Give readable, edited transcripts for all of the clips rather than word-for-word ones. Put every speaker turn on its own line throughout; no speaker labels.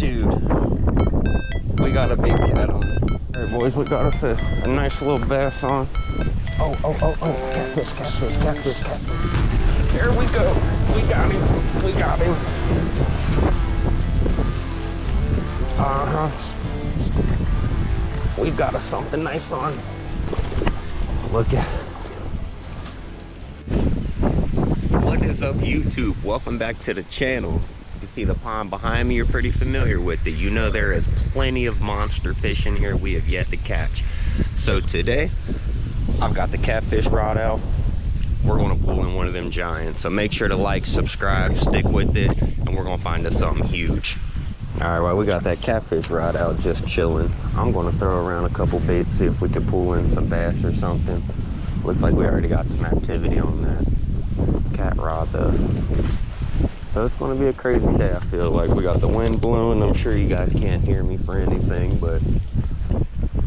Dude, we got a big cat on. All right, boys, we got us a nice little bass on. Oh, catfish, catfish, catfish, catfish. There we go. We got him. We got him. We got us something nice on. Look at. What is up, YouTube? Welcome back to the channel. You see the pond behind me, you're pretty familiar with it. You know there is plenty of monster fish in here we have yet to catch. So today, I've got the catfish rod out. We're gonna pull in one of them giants. So make sure to like, subscribe, stick with it, and we're gonna find us something huge. All right, well, we got that catfish rod out just chilling. I'm gonna throw around a couple baits, see if we can pull in some bass or something. Looks like we already got some activity on that cat rod though. So it's gonna be a crazy day, I feel like. We got the wind blowing. I'm sure you guys can't hear me for anything, but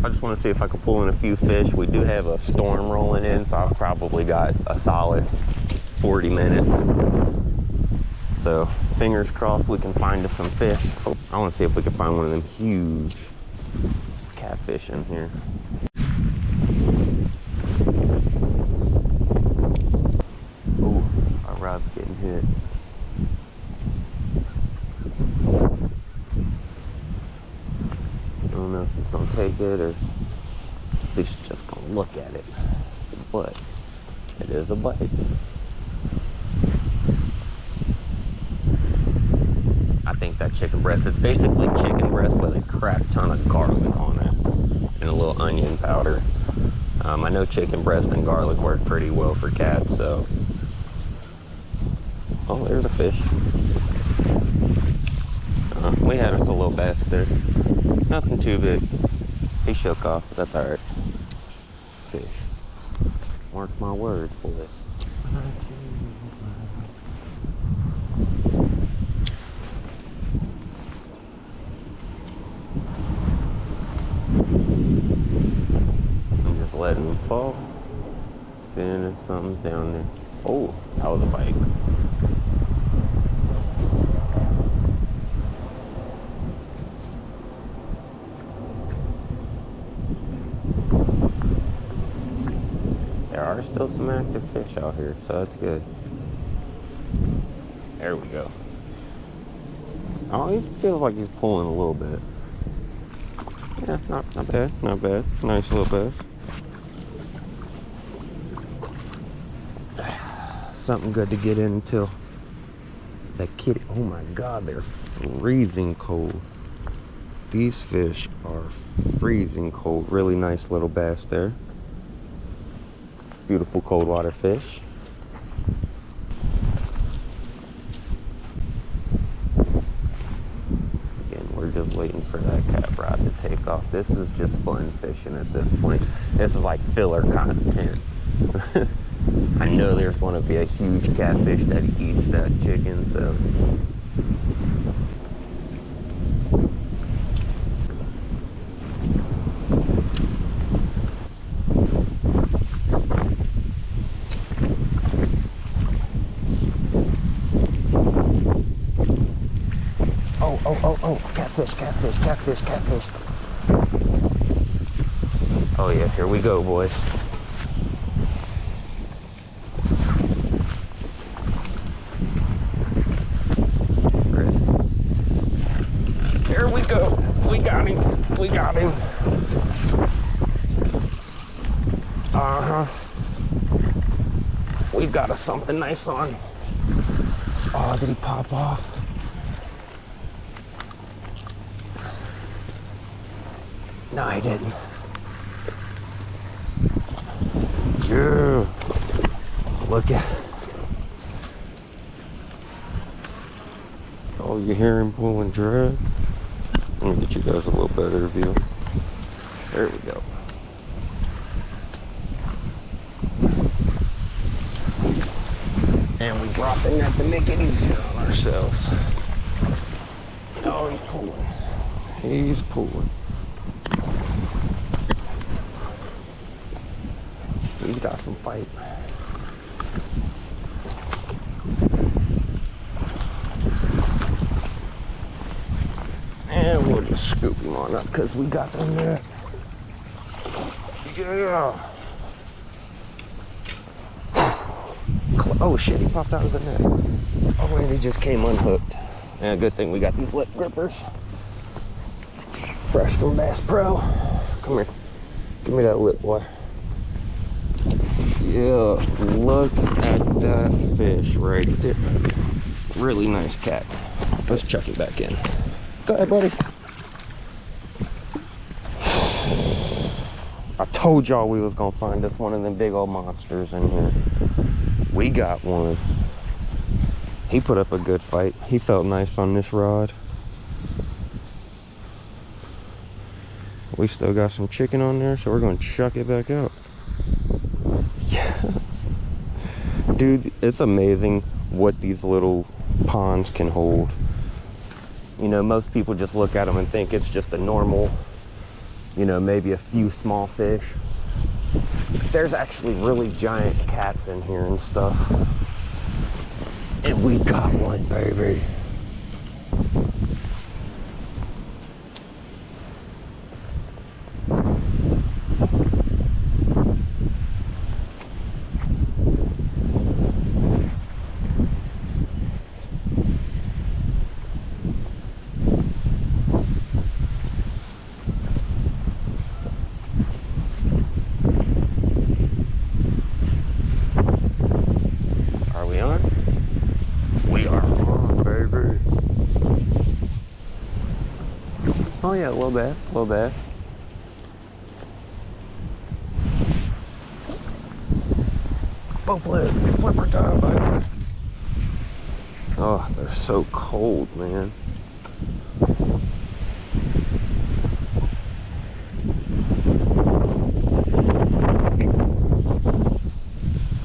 I just wanna see if I can pull in a few fish. We do have a storm rolling in, so I've probably got a solid 40 minutes. So fingers crossed we can find us some fish. I wanna see if we can find one of them huge catfish in here. Ooh, our rod's getting hit. I don't know if he's gonna take it or if he's just gonna look at it. But it is a bite. I think that chicken breast, it's basically chicken breast with a crap ton of garlic on it and a little onion powder. I know chicken breast and garlic work pretty well for cats, so. Oh, there's a fish. We had us a little bass there. Nothing too big. He shook off, but that's alright. Fish. Mark my words, boys. I'm just letting them fall. Seeing if something's down there. Oh, that was a bite. There are still some active fish out here, so that's good. There we go. Oh, he feels like he's pulling a little bit. Yeah, not bad, not bad. Nice little bass. Something good to get in until that kitty. Oh my God, they're freezing cold. These fish are freezing cold. Really nice little bass there. Beautiful cold water fish. Again, we're just waiting for that cat rod to take off. This is just fun fishing at this point. This is like filler content. I know there's going to be a huge catfish that eats that chicken, so. Oh, catfish, catfish, catfish, catfish. Oh yeah, here we go, boys. There we go. We got him. We got him. We've got us something nice on. Oh, did he pop off? No, I didn't. Yeah. Look at. Oh, you hear him pulling drag? Let me get you guys a little better view. There we go. And we brought the net to make it easier on ourselves. Oh, he's pulling. He's pulling. He's got some fight. And we'll just scoop him on up because we got them there. Yeah. Oh shit, he popped out of the net. Oh, and he just came unhooked. And good thing we got these lip grippers. Fresh from Bass Pro. Come here. Give me that lip, boy. Yeah, look at that fish right there. Really nice cat. Let's chuck it back in. Go ahead, buddy. I told y'all we was gonna find us one of them big old monsters in here. We got one. He put up a good fight. He felt nice on this rod. We still got some chicken on there, so we're gonna chuck it back out. Yeah. Dude, it's amazing what these little ponds can hold. You know, most people just look at them and think it's just a normal, you know, maybe a few small fish. There's actually really giant cats in here and stuff. And we got one, baby. Oh yeah, a little bass, a little bass. Bow flip, flipper time, baby. Oh, they're so cold, man.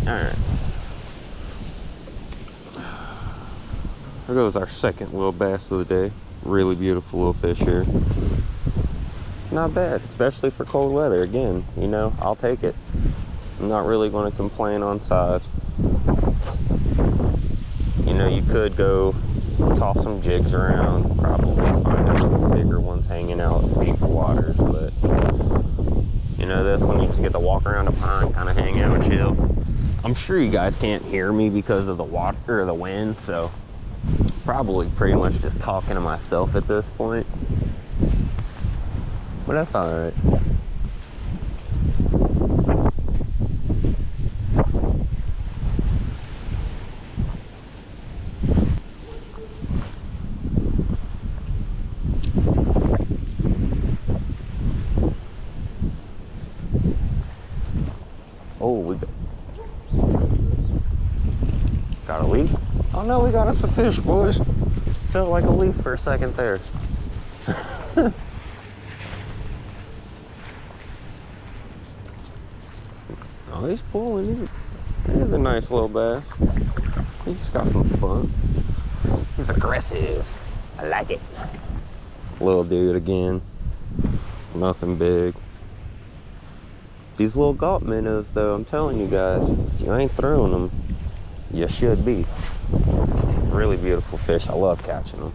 Alright. There goes our second little bass of the day. Really beautiful little fish here. Not bad, especially for cold weather. Again, you know, I'll take it. I'm not really going to complain on size. You know, you could go toss some jigs around, probably find a couple bigger ones hanging out in deeper waters, but you know, this one you just get to walk around a pond, kind of hang out and chill. I'm sure you guys can't hear me because of the water or the wind, so probably pretty much just talking to myself at this point, but that's all right. Oh, we got a leak. Oh no, we got us a fish, boys. Felt like a leaf for a second there. Oh, he's pulling. He's a nice little bass. He's got some spunk. He's aggressive. I like it. Little dude again. Nothing big. These little gulp minnows, though, I'm telling you guys, you ain't throwing them. You should be. Really beautiful fish. I love catching them.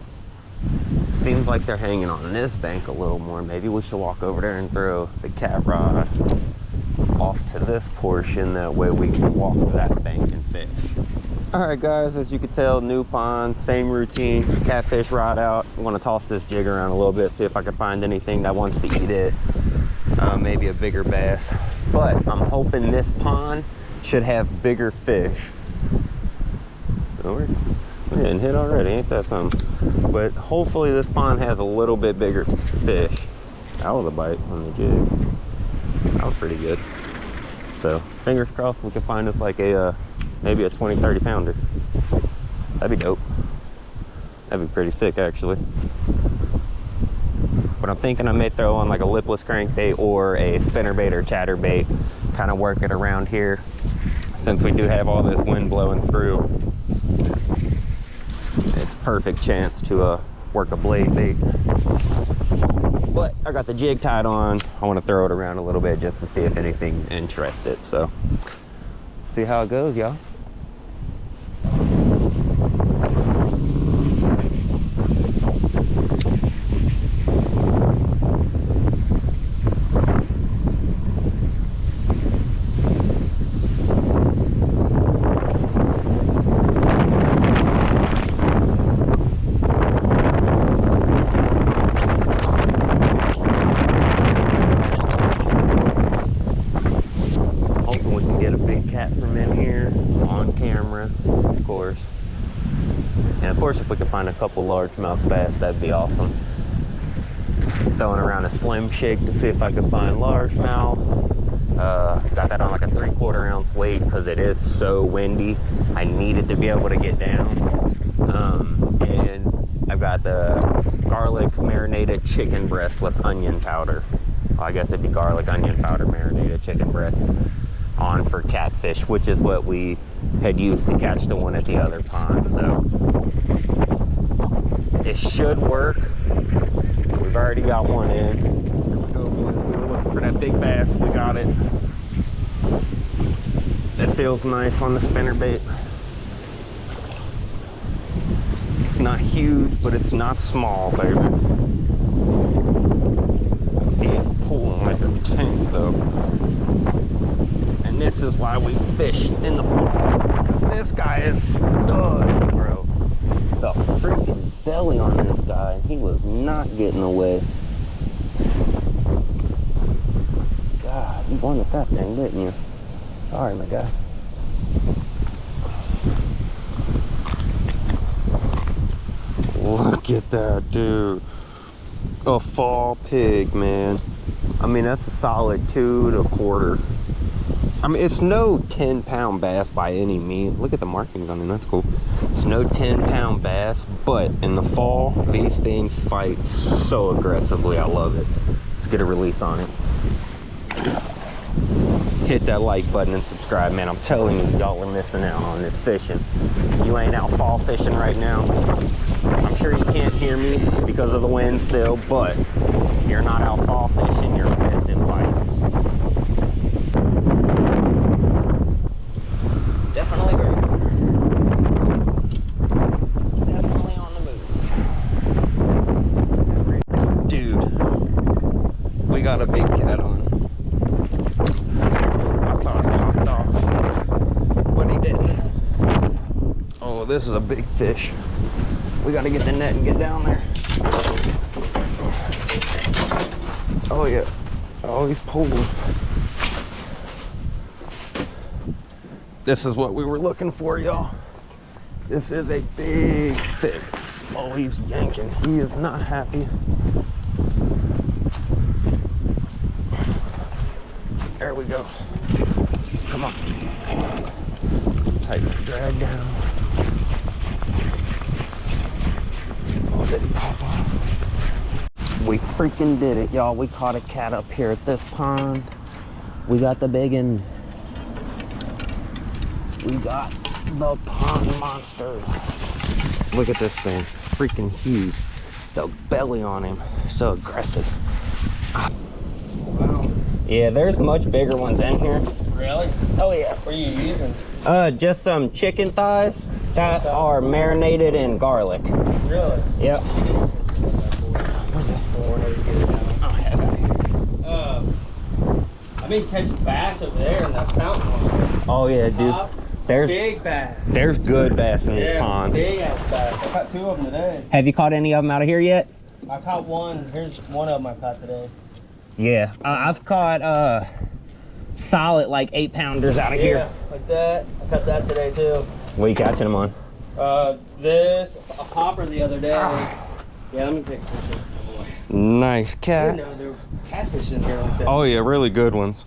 Seems like they're hanging on this bank a little more. Maybe we should walk over there and throw the cat rod off to this portion. That way we can walk to that bank and fish. All right, guys, as you can tell, new pond, same routine. Catfish rod out. I'm gonna toss this jig around a little bit, see if I can find anything that wants to eat it. Maybe a bigger bass. But I'm hoping this pond should have bigger fish. Oh, we're getting hit already, ain't that something? But hopefully this pond has a little bit bigger fish. That was a bite on the jig. That was pretty good. So fingers crossed we can find us like a maybe a 20-30 pounder. That'd be dope. That'd be pretty sick, actually. But I'm thinking I may throw on like a lipless crankbait or a spinnerbait or chatterbait, kind of work it around here, since we do have all this wind blowing through. It's a perfect chance to work a blade bait. But I got the jig tied on. I want to throw it around a little bit just to see if anything's interested. So see how it goes, y'all. could find a couple largemouth bass, that'd be awesome. Throwing around a Slim Shake to see if I could find largemouth. Got that on like a 3/4 ounce weight because it is so windy. I needed to be able to get down. And I've got the garlic marinated chicken breast with onion powder. Well, I guess it'd be garlic onion powder marinated chicken breast on for catfish, which is what we had used to catch the one at the other pond. So it should work. We've already got one in. Here we go, boys. We were looking for that big bass. We got it. It feels nice on the spinnerbait. It's not huge, but it's not small, baby. He's pulling like a tank, though. And this is why we fish in the fall. This guy is stud, bro. The freaking belly on this guy. He was not getting away. God, you wanted that thing, didn't you? Sorry, my guy. Look at that, dude. A fall pig, man. I mean, that's a solid 2 1/4. I mean, it's no 10-pound bass by any means. Look at the markings on it, that's cool. It's no 10-pound bass, but in the fall, these things fight so aggressively. I love it. Let's get a release on it. Hit that like button and subscribe, man. I'm telling you, y'all are missing out on this fishing. You ain't out fall fishing right now. I'm sure you can't hear me because of the wind still, but you're not out fall fishing, you're missing bites. Definitely great. Definitely on the move. Dude, we got a big cat on. I thought it popped off, but he didn't. Oh, this is a big fish. We gotta get the net and get down there. Oh yeah. Oh, he's pulling. This is what we were looking for, y'all. This is a big fish. Oh, he's yanking. He is not happy. There we go. Come on. Tighten the drag down. Oh, did he pop off? We freaking did it, y'all. We caught a cat up here at this pond. We got the big one. We got the pond monster. Look at this thing. Freaking huge. The belly on him. So aggressive.
Wow.
Yeah, there's much bigger ones in here.
Really?
Oh yeah.
What are you using?
Just some chicken thighs that are marinated in garlic.
Really?
Yep.
I've been catching bass over there in that fountain.
Oh yeah, dude. There's
big bass.
There's good bass in this pond.
Big ass bass. I caught 2 of them today.
Have you caught any of them out of here yet?
I caught one. Here's one of them I caught today.
Yeah, I've caught solid like 8-pounders out of here.
Like that. I caught that today too.
What are you catching them on?
This, a popper the other day. Yeah, let me take a picture.
Nice cat.
I didn't know there were catfish in here like that.
Oh yeah, really good ones.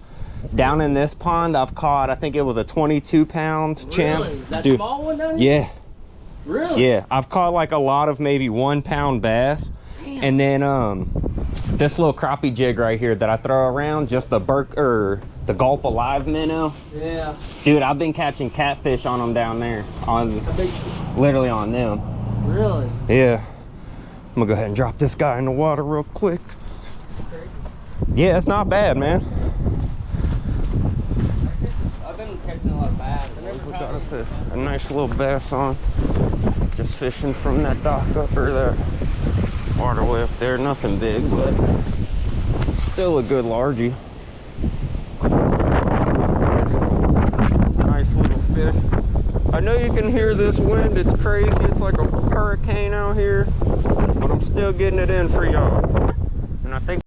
Down in this pond, I've caught, I think it was a 22-pound champ.
Really? That
Dude,
small one down here?
yeah.
Really?
Yeah, I've caught like a lot of maybe 1-pound bass. Damn. And then this little crappie jig right here that I throw around, just the the Gulp Alive minnow.
Yeah.
Dude, I've been catching catfish on them down there. Literally on them.
Really?
Yeah. I'm gonna go ahead and drop this guy in the water real quick. Yeah, it's not bad, man.
I've been catching a lot of bass.
We got a nice little bass on. Just fishing from that dock up or that waterway up there. Nothing big, but still a good largie. Nice little fish. I know you can hear this wind. It's crazy. It's like a hurricane out here, but I'm still getting it in for y'all. And I think